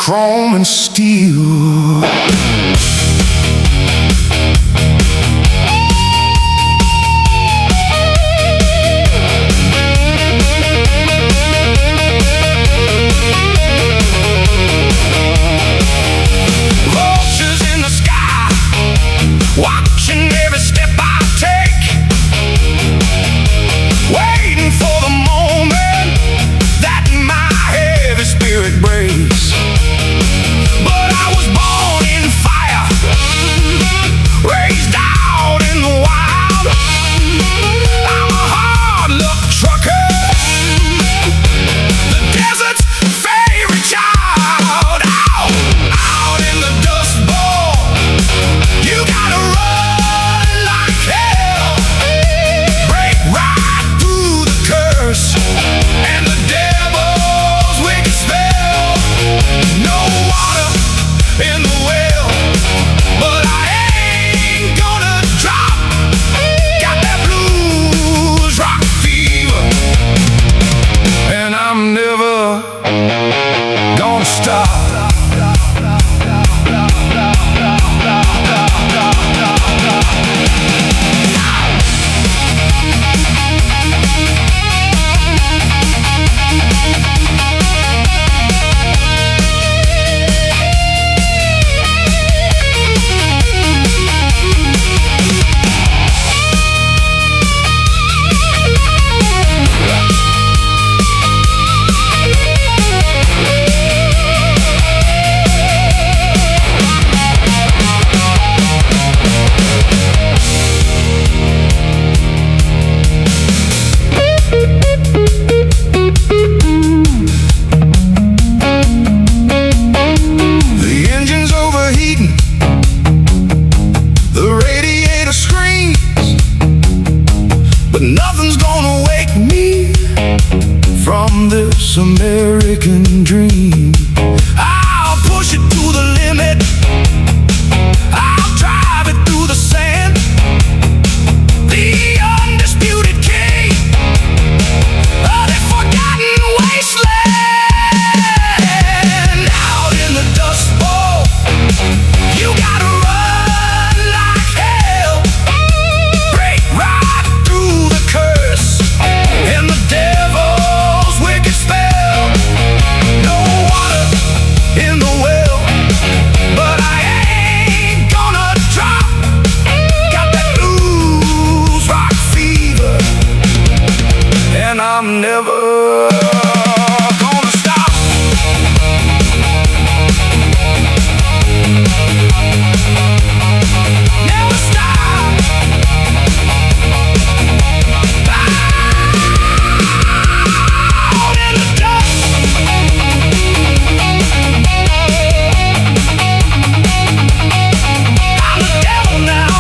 chrome and steel. Vultures in the sky, watching every step I take, waiting for the moment that my heavy spirit breaks. But I was born in fire, raised out in the wild. I'm a hard luck trucker, the desert's favorite child. Out in the dust bowl, you gotta run like hell, break right through the curse and the devil's wicked spell. No water in the well, but I ain't gonna drop. Got that blues rock fever, and I'm never gonna stop. Nothing's gonna wake me from this American dream. I'll push it to the limit, I'll drive it through the sand. The undisputed king of the forgotten wasteland. Out in the dust bowl, you gotta run like hell, break right through the curse and the devil's wicked spell. No water in the well, but I ain't gonna drop. Got that blues rock fever, and I'm never gonna stop. Never stop. Out in the dust, I'm the devil now.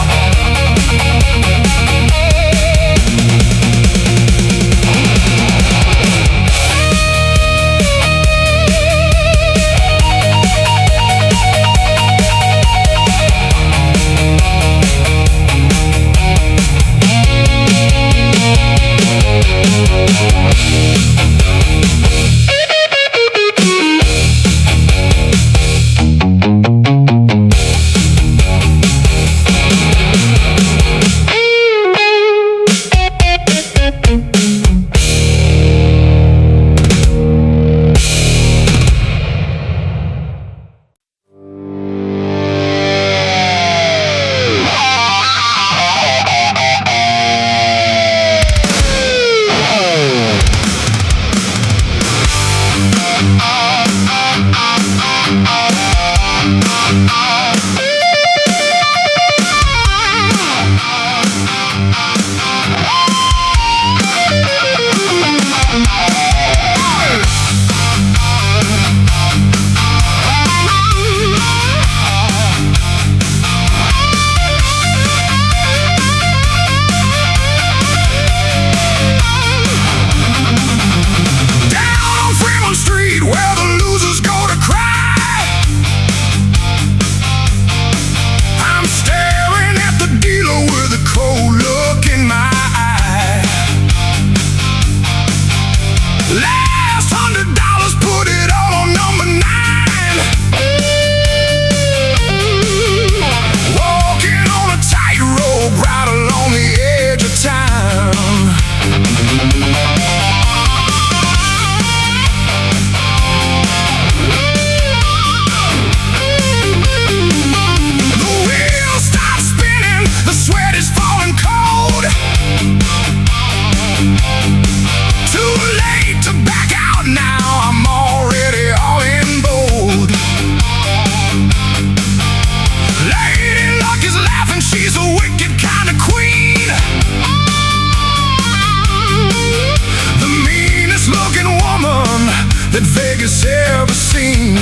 that Vegas ever seen.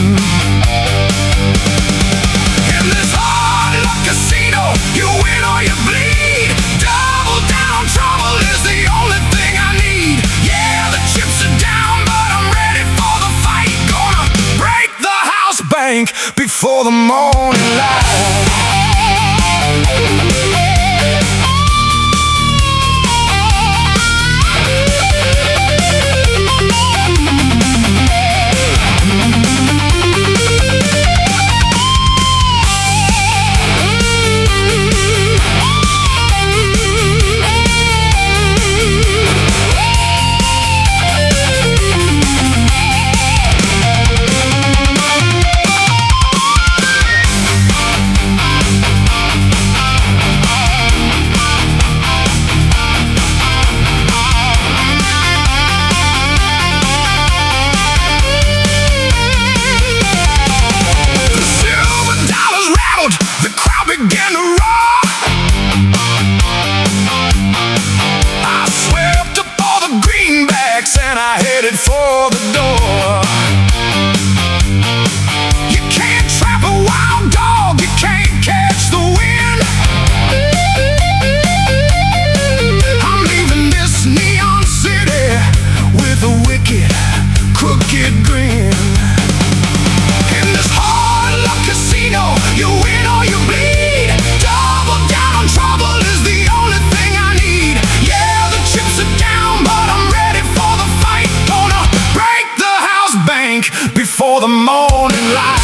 In this hard luck casino, you win or you bleed. Double down trouble is the only thing I need. Yeah, the chips are down, but I'm ready for the fight. Gonna break the house bank before the morning light. Began to roar. I swept up all the greenbacks and I headed for the door. You can't trap a wild dog, you can't catch the wind. I'm leaving this neon city with a wicked, crooked grin. In this hard luck casino, you win or you bleed. Trouble is the only thing I need. Yeah, the chips are down, but I'm ready for the fight. Gonna break the house bank before the morning light.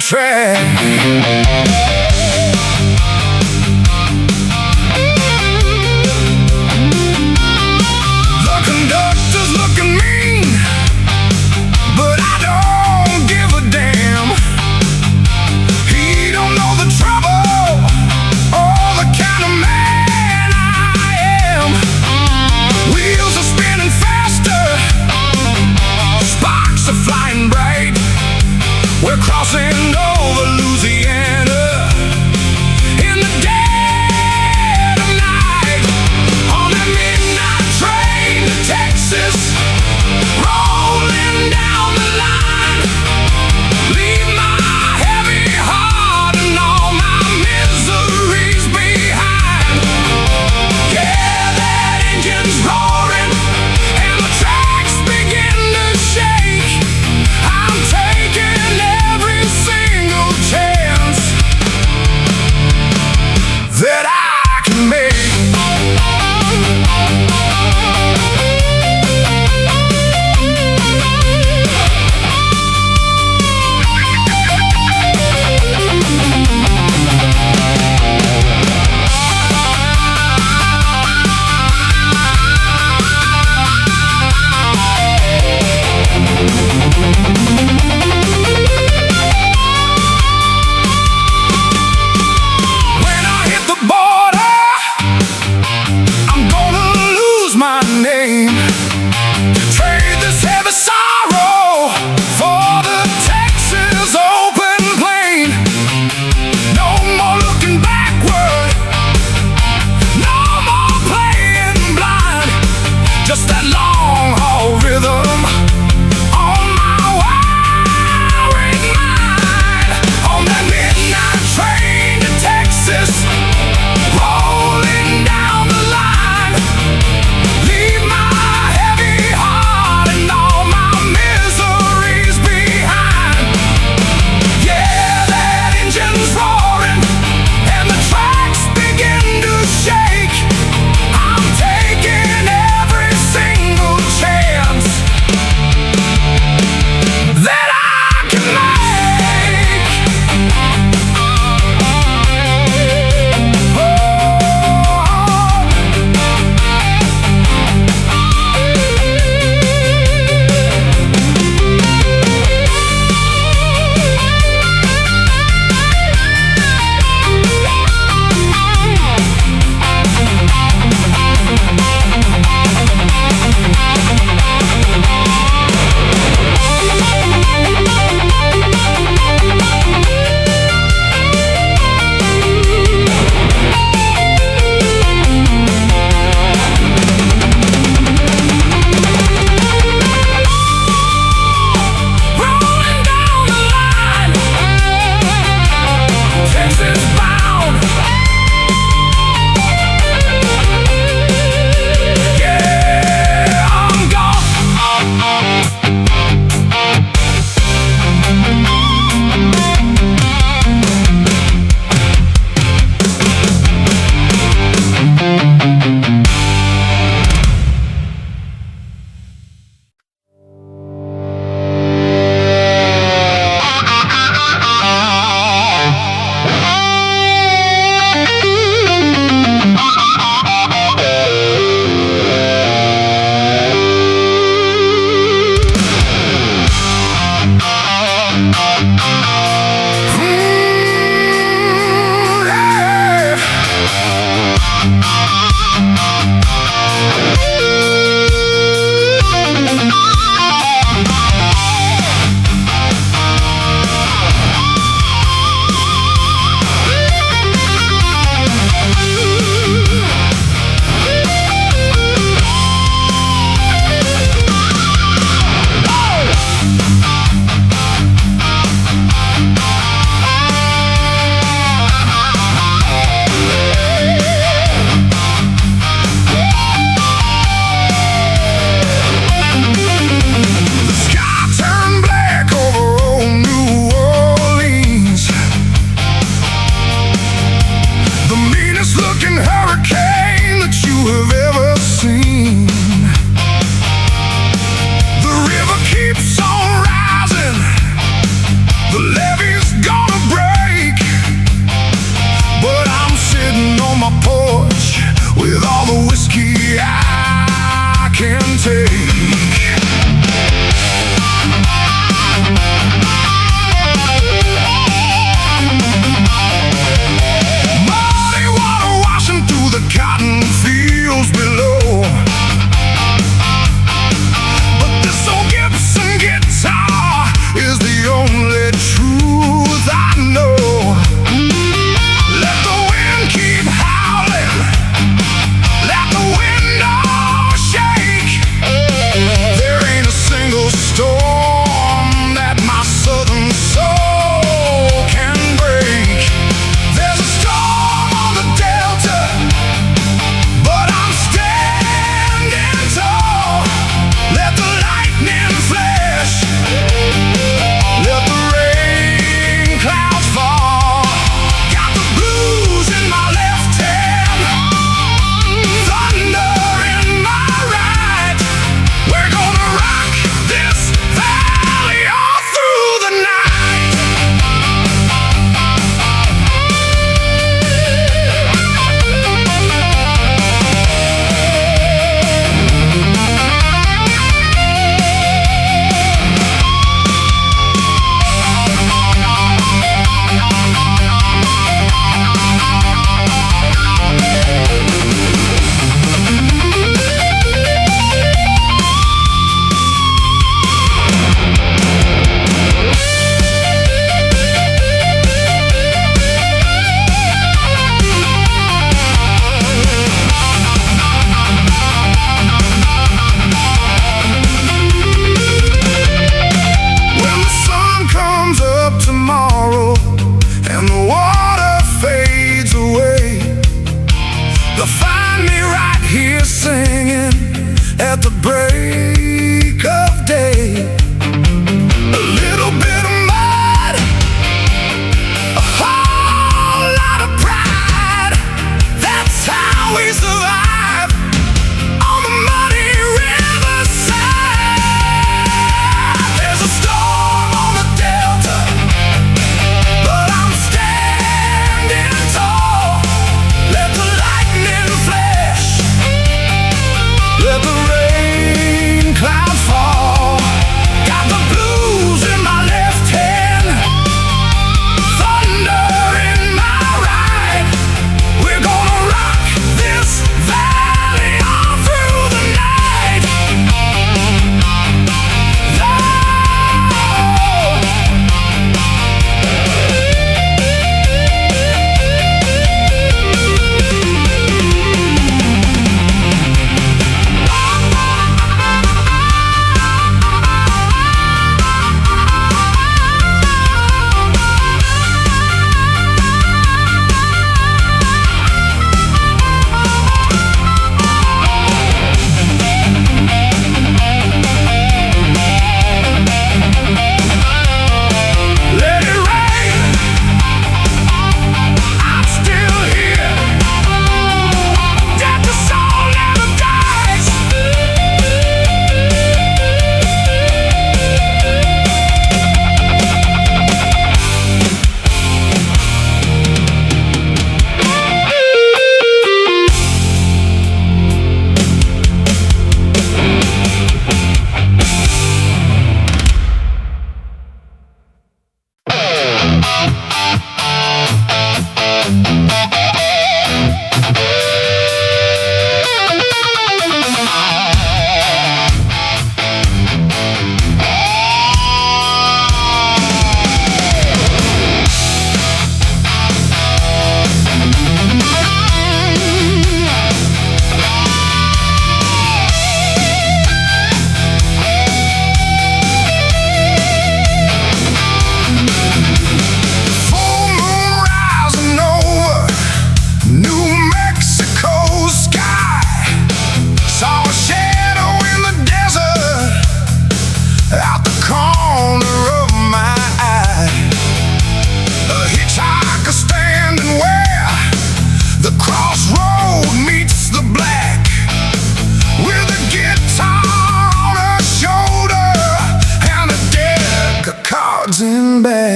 Track. The conductor's looking mean, but I don't give a damn. He don't know the trouble or the kind of man I am. Wheels are spinning faster, sparks are flying bright. We're crossing over Louisiana in the dead of night, on that midnight train to Texas, rolling down the line. Leave my heavy heart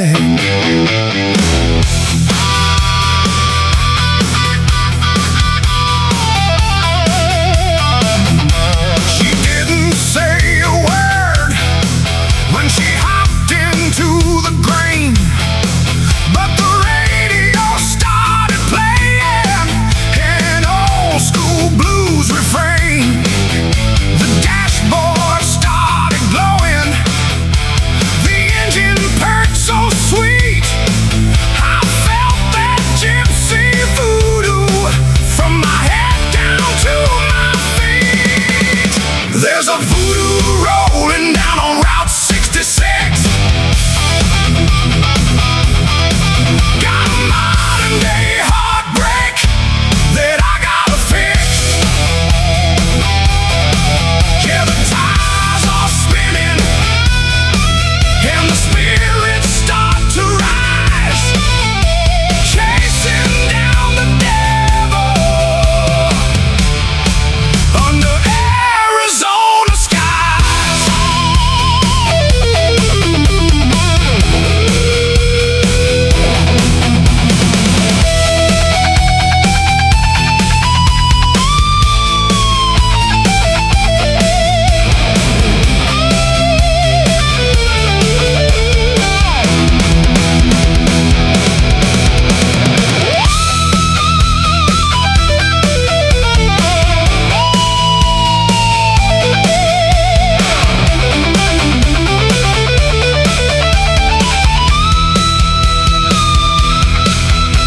She didn't say a word when she hopped into the grain, but the radio started playing an old school blues refrain. The dashboard started glowing, the engine purred so sweet. I felt that gypsy voodoo from my head down to my feet. There's a voodoo rolling down on Route 66. Got a modern day heartbreak that I gotta fix. Yeah, the tires are spinning and the spirits start to rise, chasing down the devil under Arizona skies.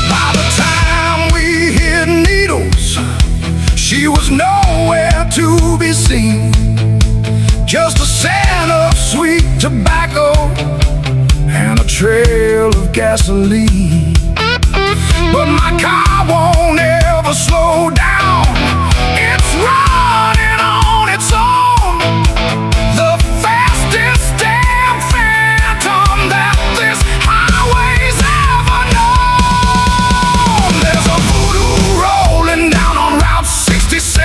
By the time we hit Needles, she was nowhere to be seen. Just a scent of sweet tobacco and a trail of gasoline. But my car won't ever slow down. It's running on its own. The fastest damn phantom that this highway's ever known. There's a voodoo rolling down on Route 66.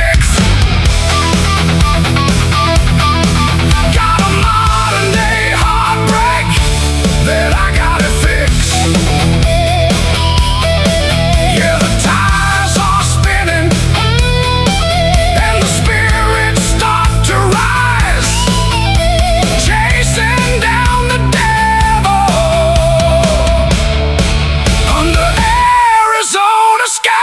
Got a modern day heartbreak that I gotta fix. Yeah, the tires are spinning and the spirits start to rise, chasing down the devil under Arizona skies.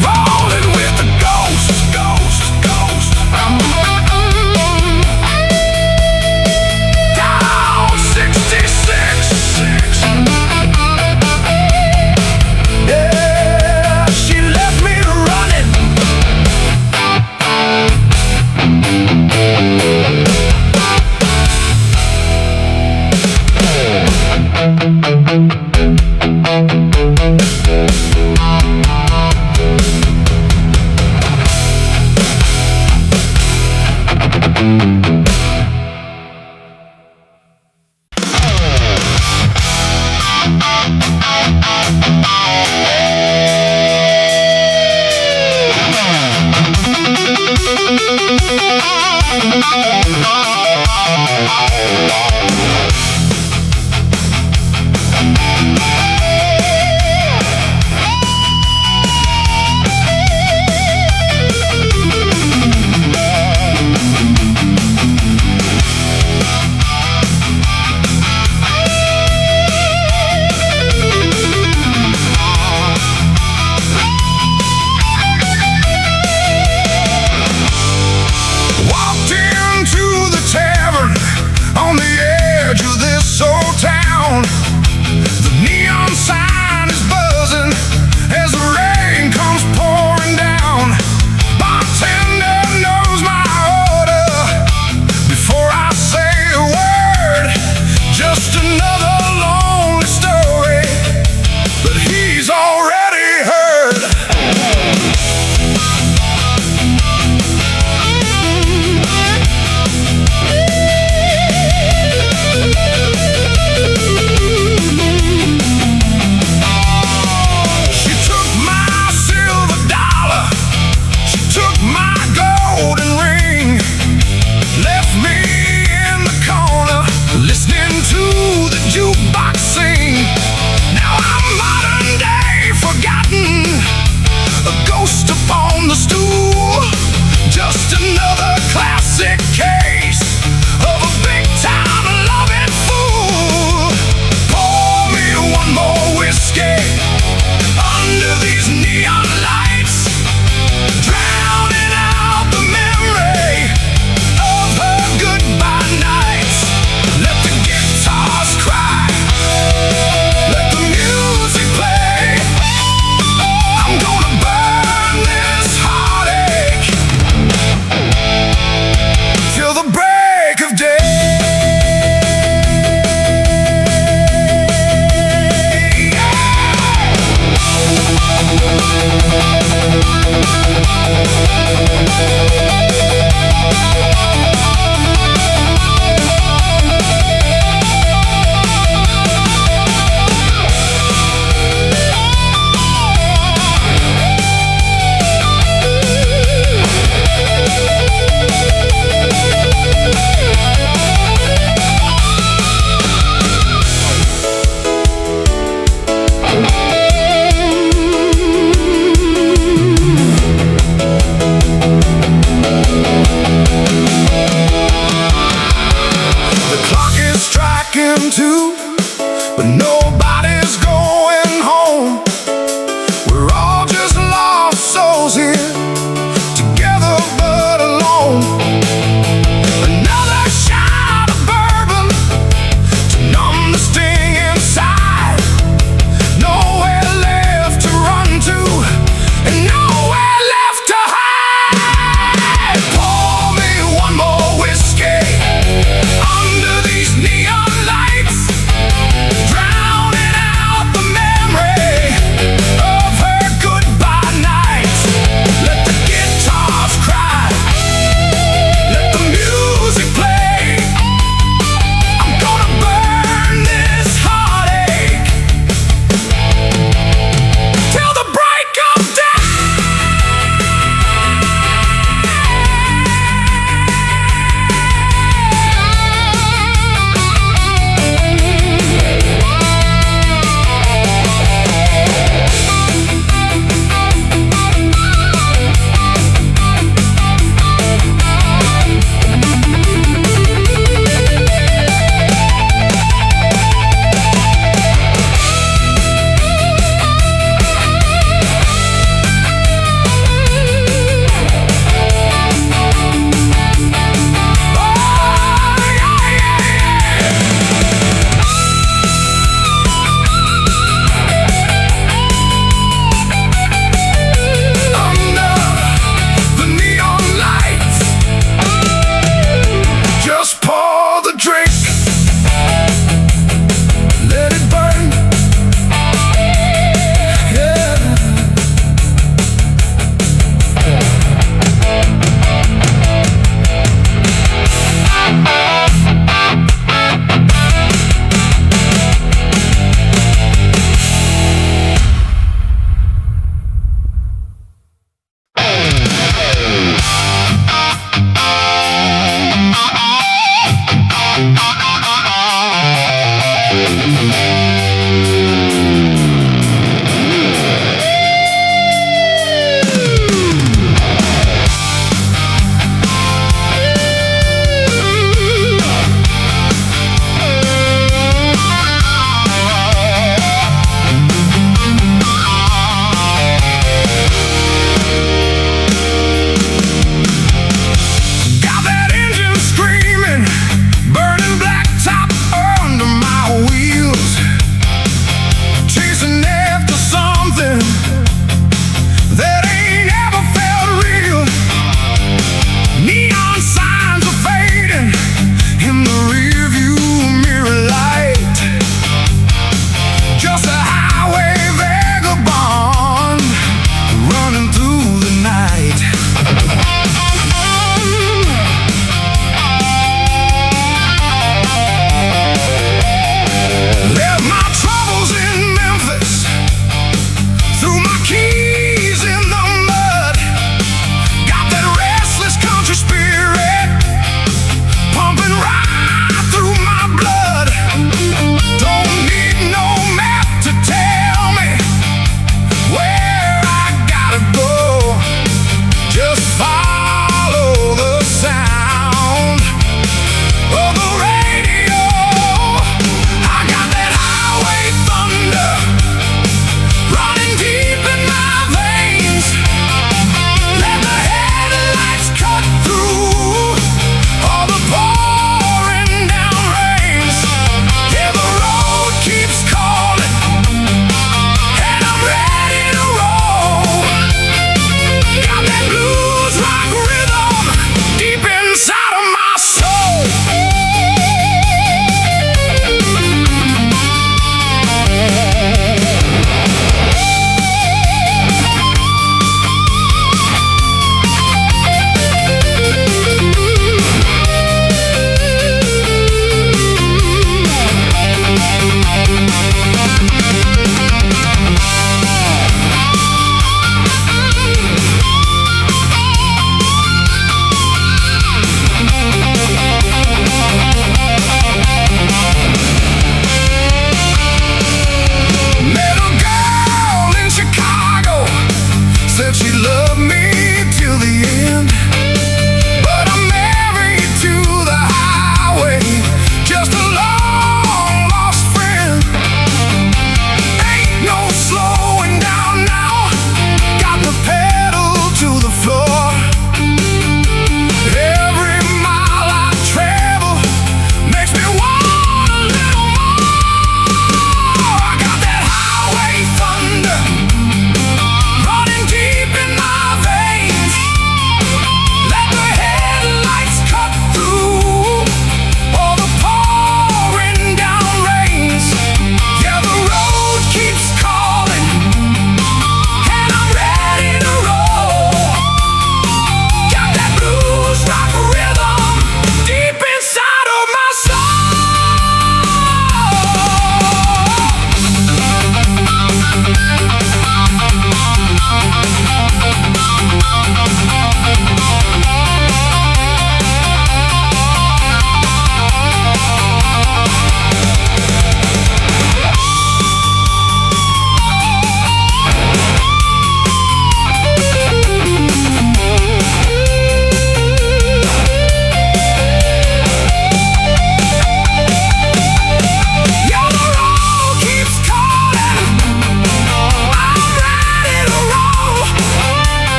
Rolling with the ghost, ghost, ghost. Down 66. Yeah, she left me running.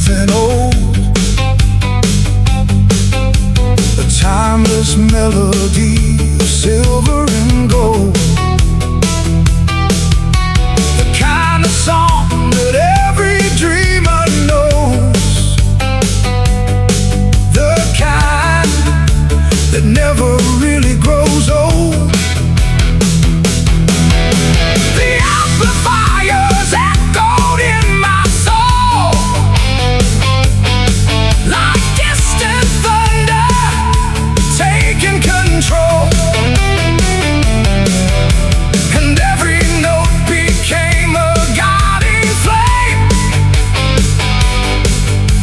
something old, a timeless melody of silver and gold. The kind of song that every dreamer knows, the kind that never really grows old. The amplifiers echoed in my soul like distant thunder taking control, and every note became a guiding flame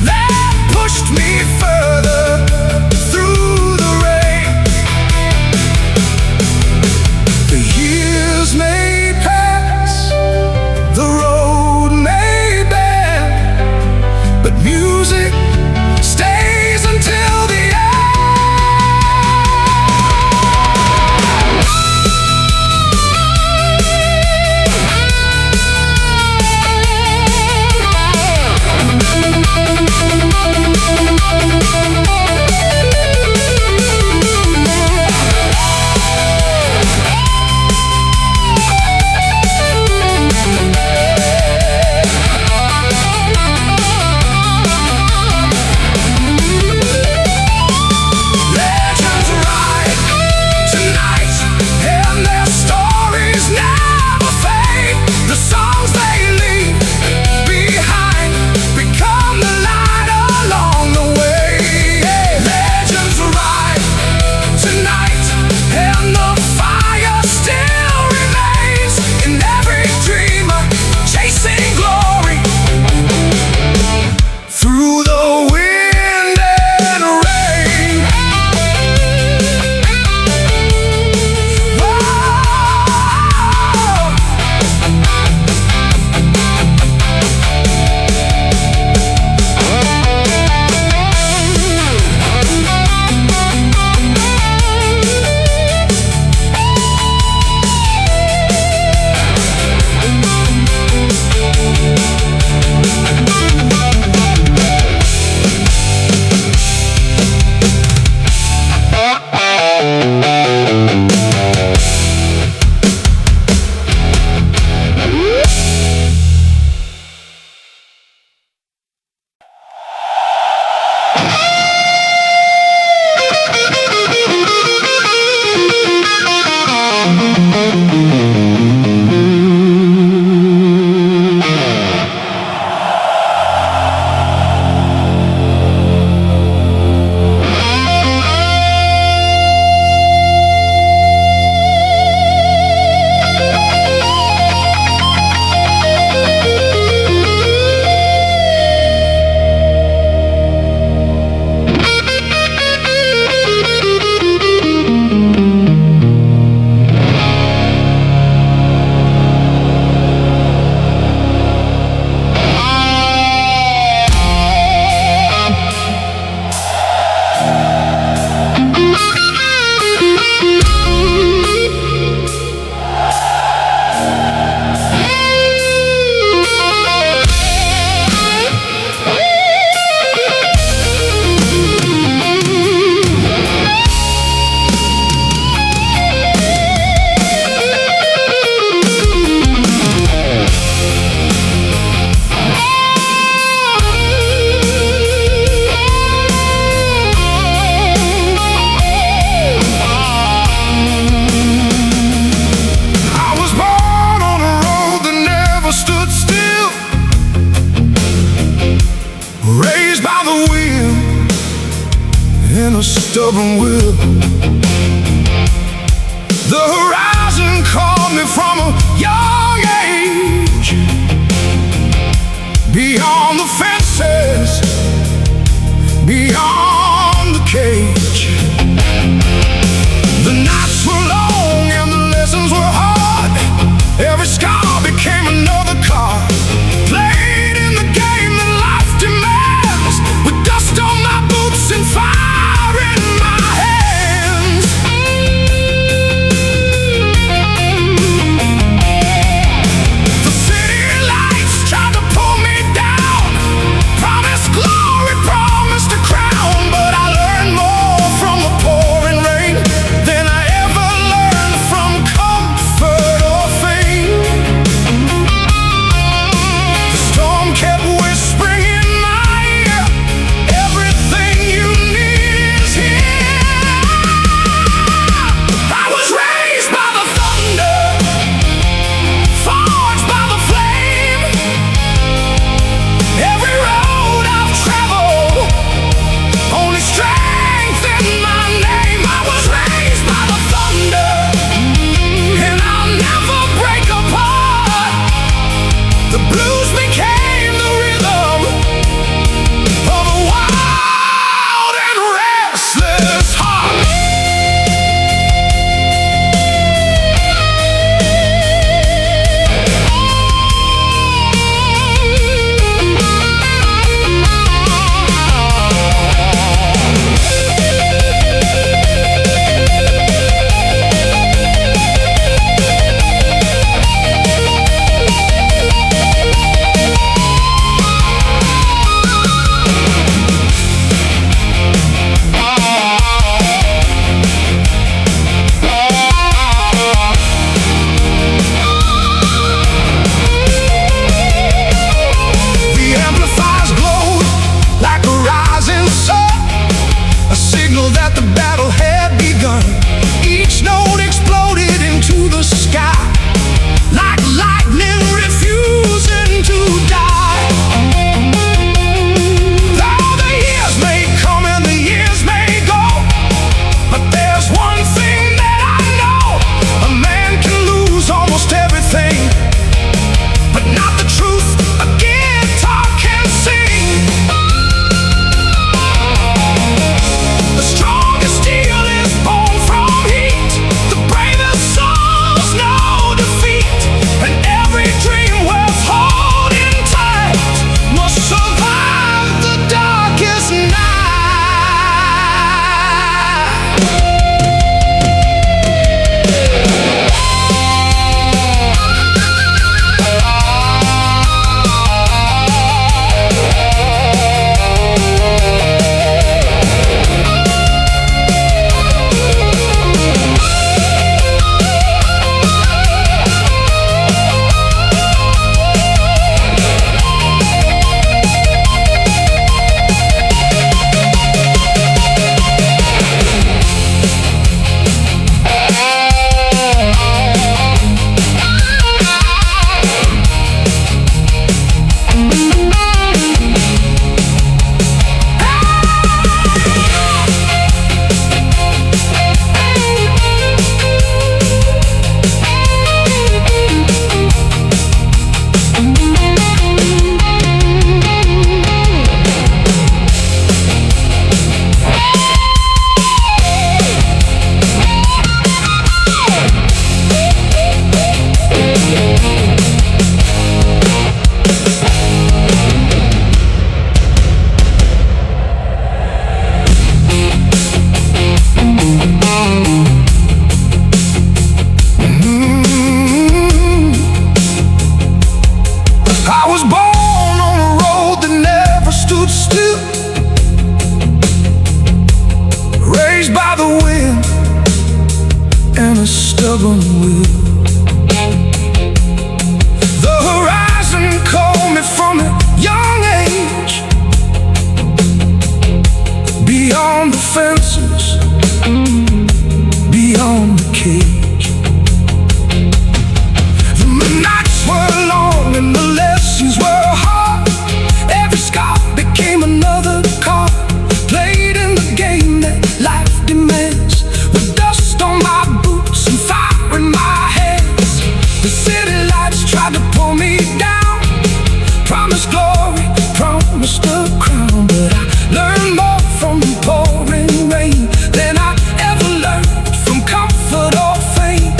that pushed me further through the rain. The years may pass, the road may bend, but music stays until the end. Legends ride tonight, and their stories never fade. The songs they leave behind become the light along the way. Legends ride tonight, and the fire still remains in every dreamer chasing glory through the wind and rain. Whoa. I was born on a road that never stood still, raised by the wind in a stubborn will. The horizon called me from a young age, beyond the fences, beyond the cage. The nights were long and the lessons were hard. Every scar became another card, played in the game that life demands, with dust on my boots and fire in my hands. stubborn will. The horizon called me from a young age, beyond the fences, beyond the cage. The nights were long and the lessons were hard. Every scar became another card, played in the game that life demands. With dust on my boots and fire in my hands, the city lights tried to pull me down. Promised glory, promised a crown, but I learned more from the pouring rain than I ever learned from comfort or fame.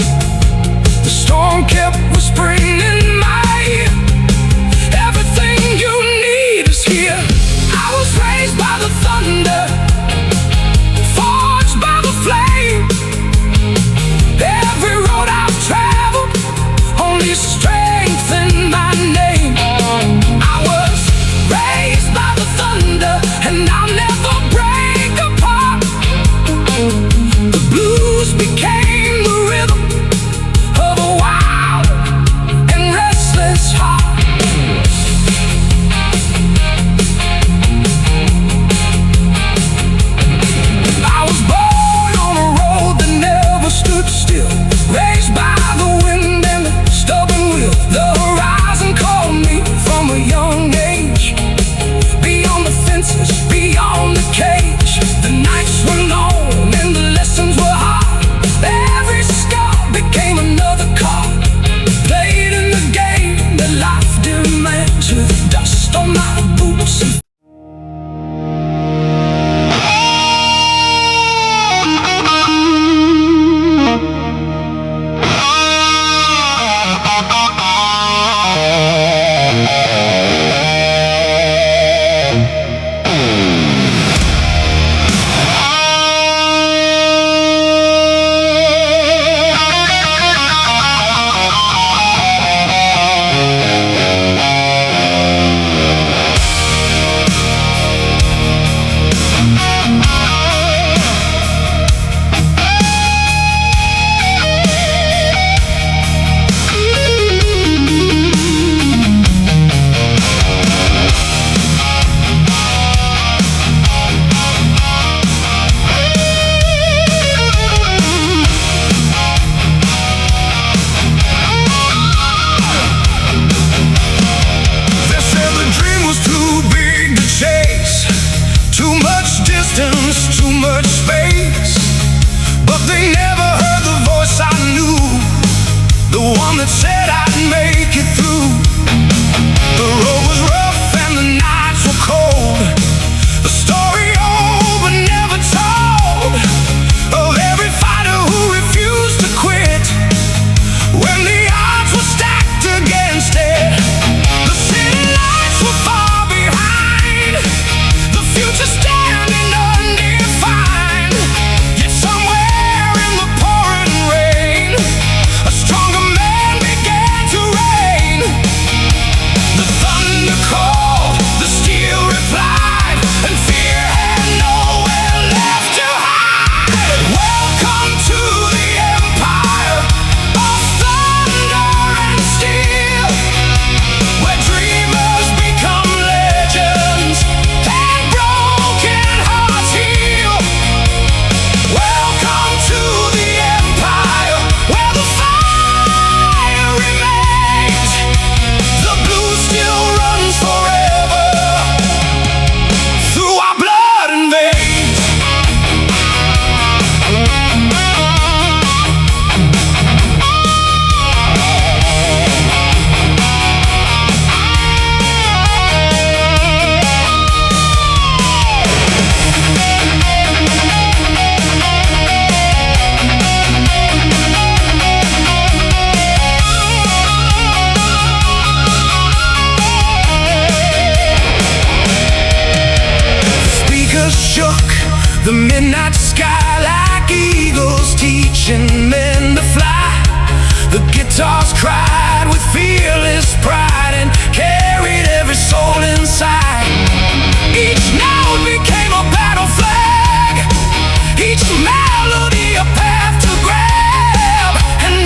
The storm kept whispering in my ear, everything you need is here. I was raised by the thunder, forged by the flame. Every road I've traveled only strengthened my name. I was raised by the thunder, and I'll never break apart. The blues became the rhythm of a wild and restless heart. I was born on a road that never stood still, raised by the wind and the stubborn will. The horizon called me from a young age, beyond the fences, beyond the cage. The nights were long and the lessons were hard. Every scar became another card, played in the game that life demands. With dust on my boots and too much space, but they never heard the voice I knew, the one that said I'd make it through. The road was rough and the nights were cold, the story old but never told, of every fighter who refused to quit when the odds were stacked against it. The city lights were far behind, the future standing undefined. Yet somewhere in the pouring rain, a stronger man began to reign. The thunder called, the steel replied, and fear had nowhere left to hide. Welcome to the empire of thunder and steel, where dreamers become legends and broken hearts heal. Welcome to the empire where the fire remains, the blue still runs forever through our blood and veins. Speakers shook the midnight sky like eagles teaching men to fly. The guitars cried with fearless pride and carried every soul inside. Each note became a battle flag, each melody a path to grab, and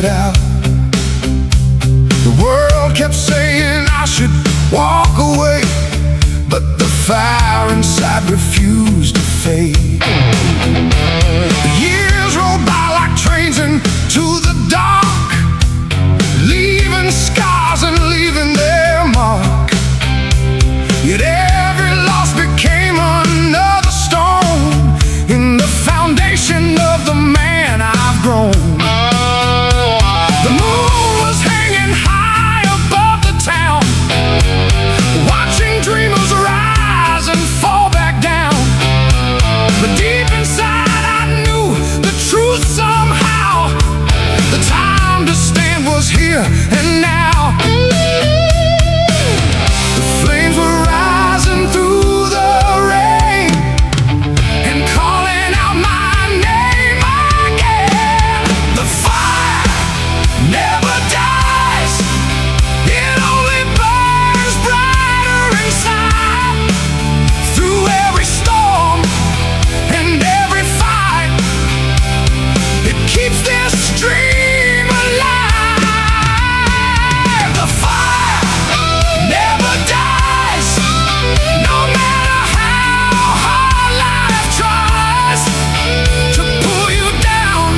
it out. The world kept saying I should walk away, but the fire inside refused to fade. The years rolled by like trains into the dark, leaving scars and leaving their mark. Yet every loss became another stone in the foundation of the man I've grown. The moon was hanging high above the town, watching dreamers rise and fall back down. But deep inside I knew the truth somehow. The time to stand was here and now. The flames were rising through the rain and calling out my name again. The fire never dies, it only burns brighter inside. Through every storm and every fight, it keeps this dream alive. The fire never dies, no matter how hard life tries to pull you down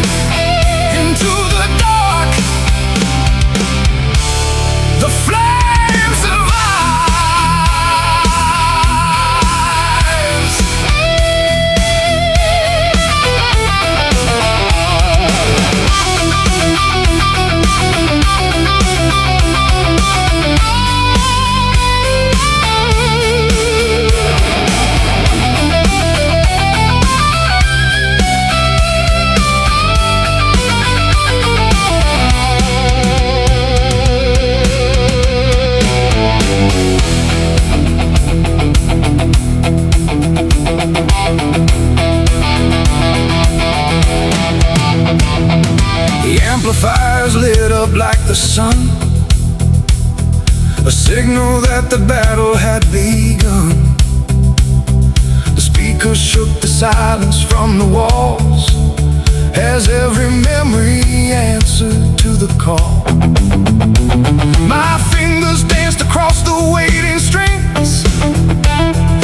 into the dark. The flame survives. The amplifiers lit up like the sun, a signal that the battle had begun. The speakers shook the silence from the walls as every memory answered to the call. My fingers danced across the waiting strings,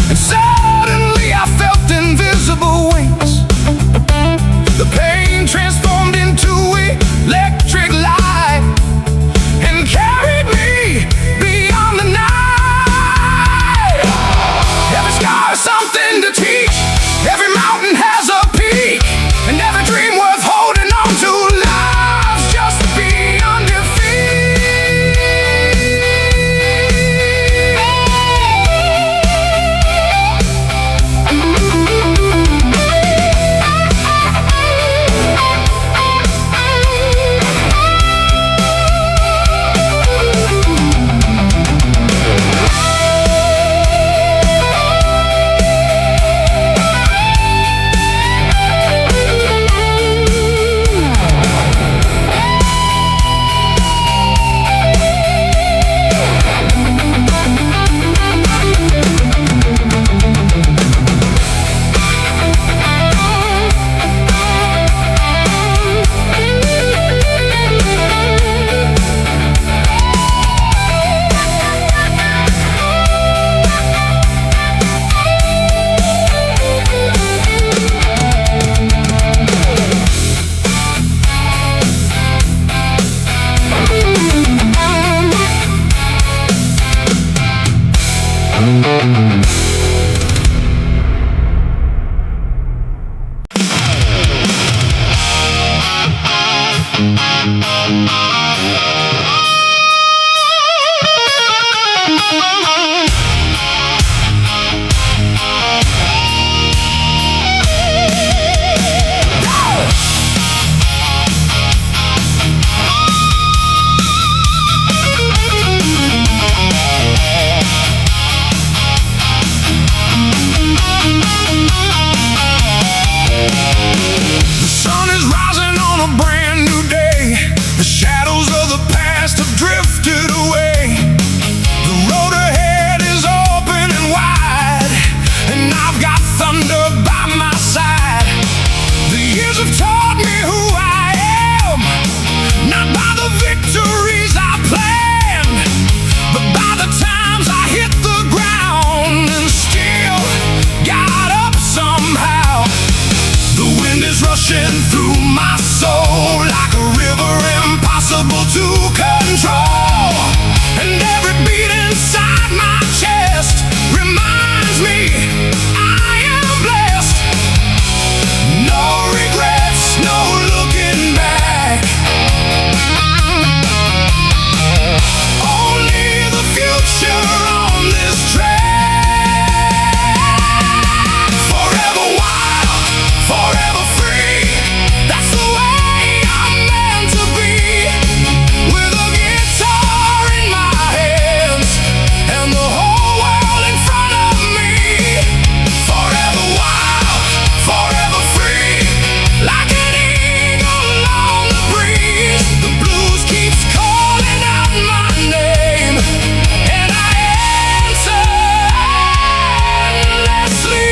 and suddenly I felt invisible wings. The pain transformed into electric light and carried me beyond the night. Every scar is something to teach, every mountain has a peak, and every dream worth holding on to lies just beyond defeat. rushing through my soul like a river impossible to control. And every beat inside my chest reminds me I am blessed. No regrets, no looking back. Only the future on this track. Forever wild, forever free. That's the way I'm meant to be. With a guitar in my hands and the whole world in front of me. Forever wild, forever free. Like an eagle on the breeze. The blues keeps calling out my name, and I answer endlessly.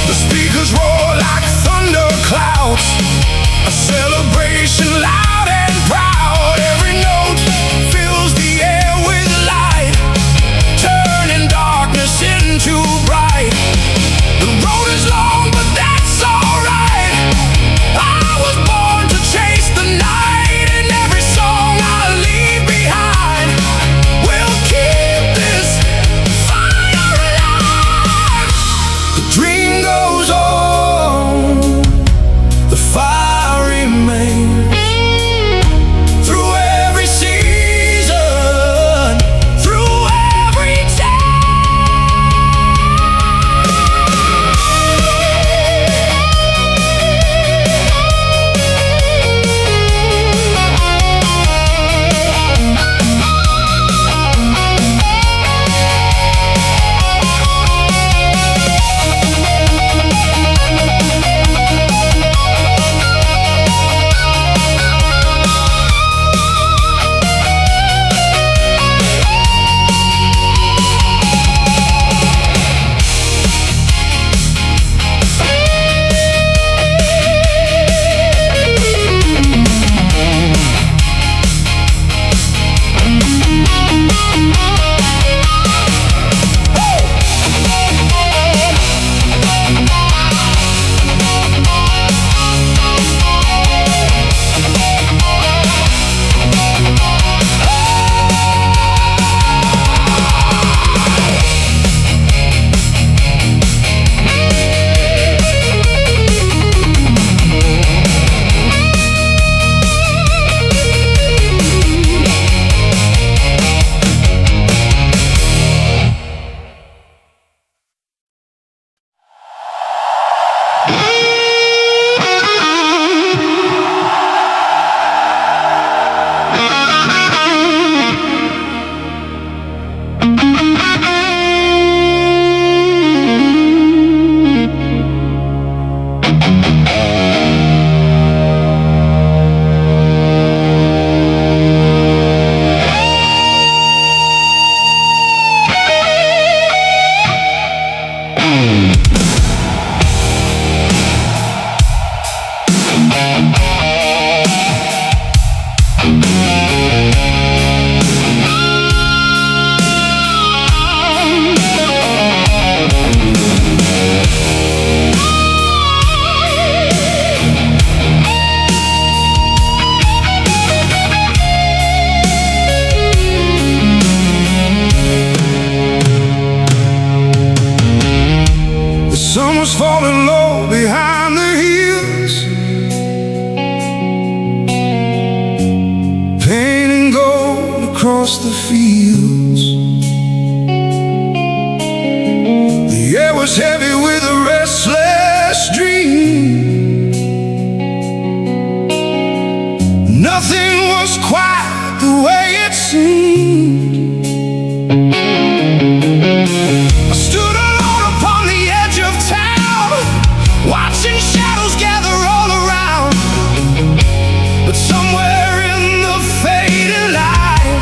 The speakers roar like thunder clouds, a celebration loud and proud. Every note fills the air with light, turning darkness into bright. The road is long, but that's alright. I was born to chase the night, and every song I leave behind will keep this fire alive. The dream goes on, the fire remains. Through every season, through every was falling low behind the hills, painting gold across the fields. The air was heavy with a restless dream. Nothing was quite the way it seemed. I stood alone upon the edge of town, watching shadows gather all around. But somewhere in the fading light,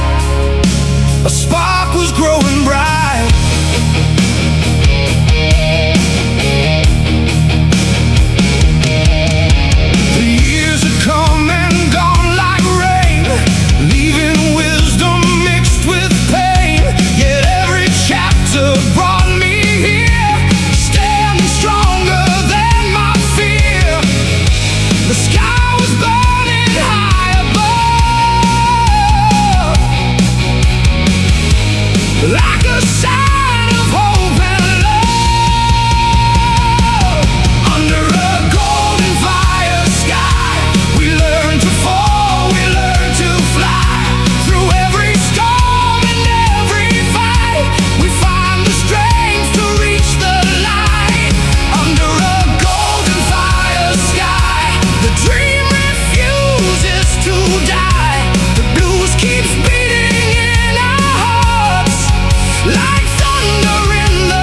a spark was growing bright. like a sign of hope and love. Under a golden fire sky, we learn to fall, we learn to fly. Through every storm and every fight, we find the strength to reach the light. Under a golden fire sky, the dream refuses to die. The blues keeps beating in our hearts like thunder in the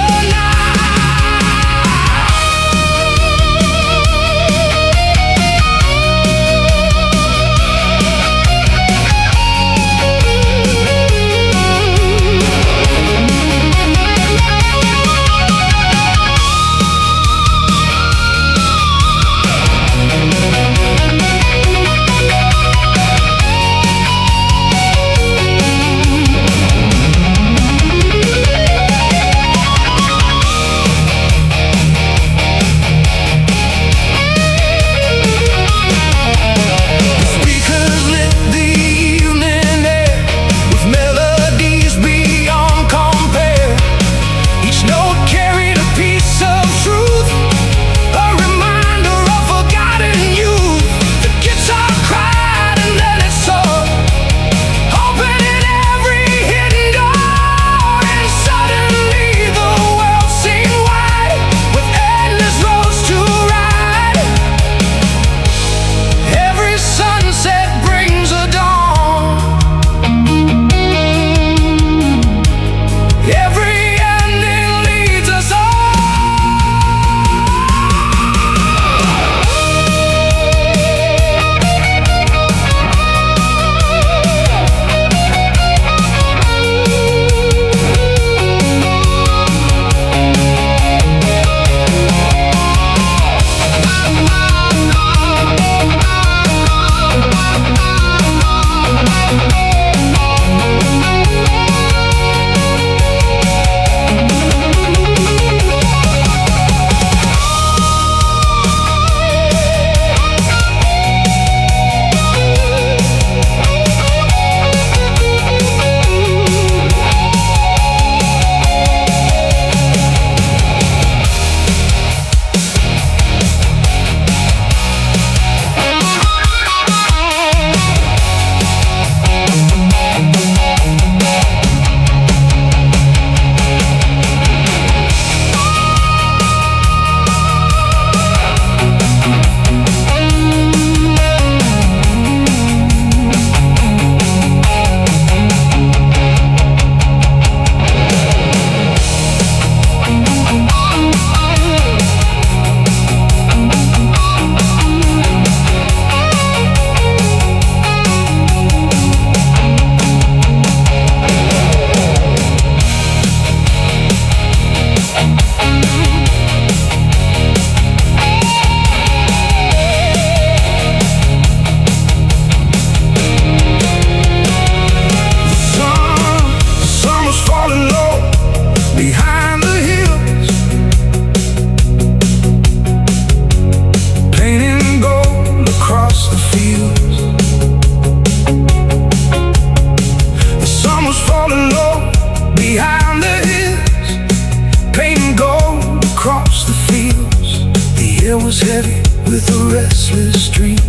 was heavy with a restless dream.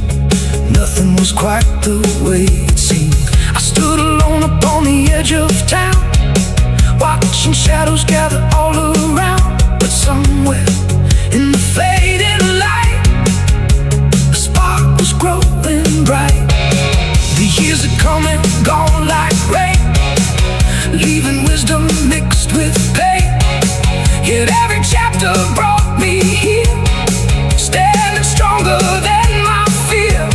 Nothing was quite the way it seemed. I stood alone upon the edge of town, watching shadows gather all around. But somewhere in the fading light, a spark was growing bright. The years had come and gone like rain, leaving wisdom mixed with pain. Yet every chapter brought me here, standing stronger than my fear.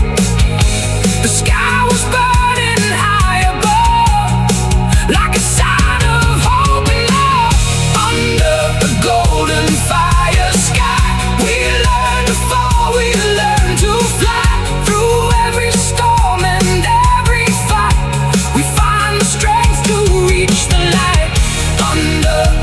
The sky was burning high above, like a sign of hope and love. Under the golden fire sky, we learned to fall, we learned to fly. Through every storm and every fight, we find the strength to reach the light. Under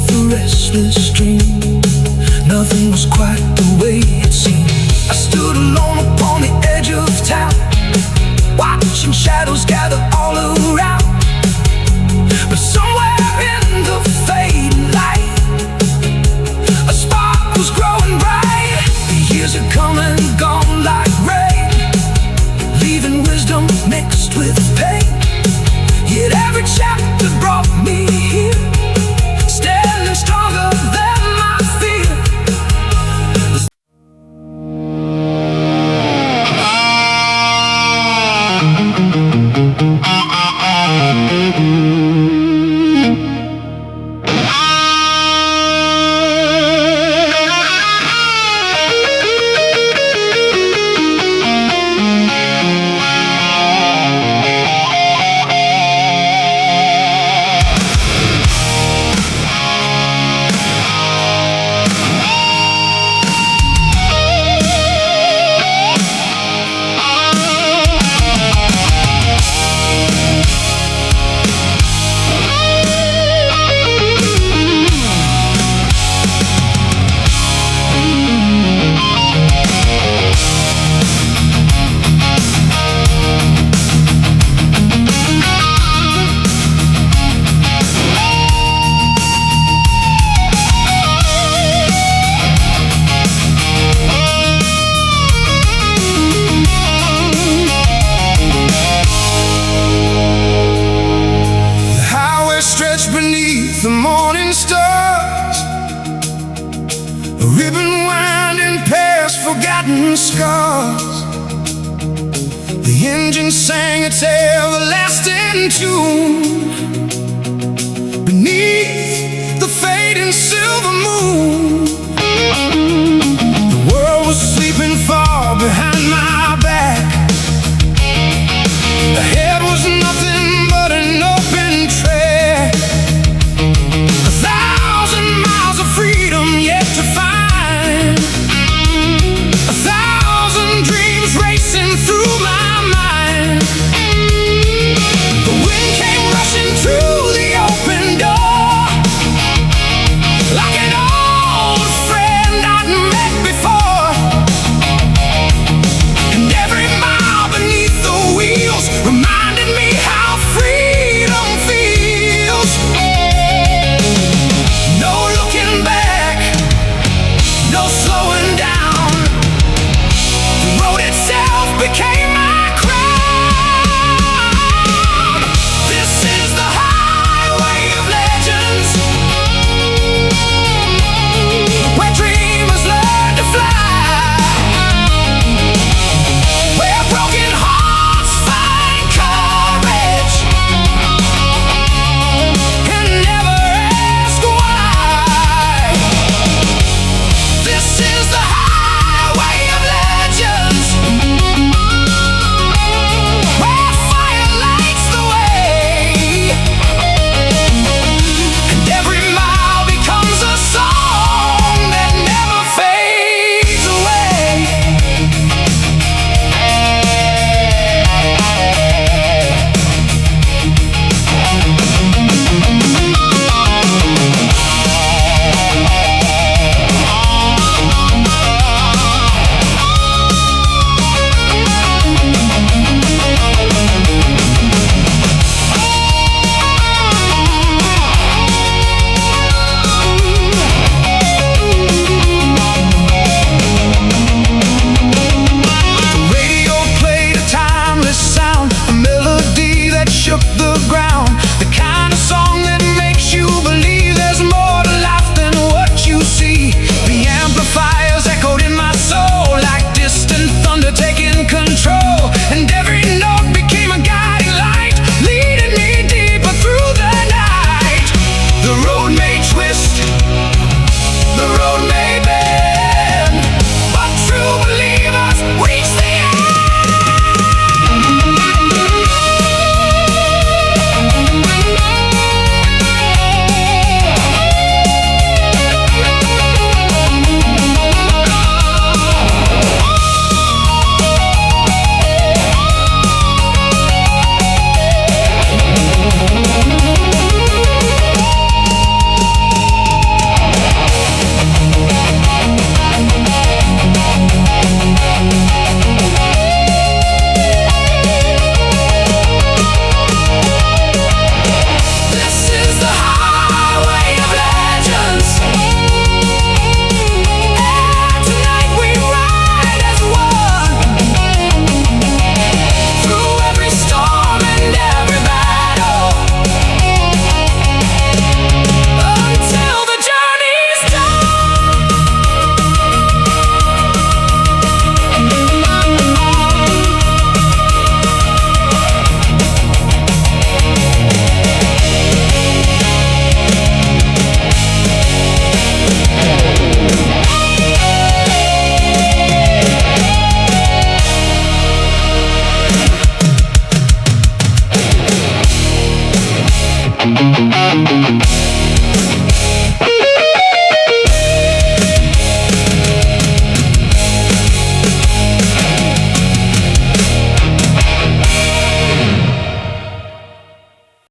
with a restless dream. Nothing was quite the way it seemed. I stood alone upon the edge of town, watching shadows gather all around. But somewhere in the fading light, a spark was growing bright. The years had come and gone like rain, leaving wisdom mixed with pain. Yet every chapter brought me here, standing stronger than my fear. Beneath the morning stars, a ribbon winding past forgotten scars. The engine sang its everlasting tune beneath the fading silver moon.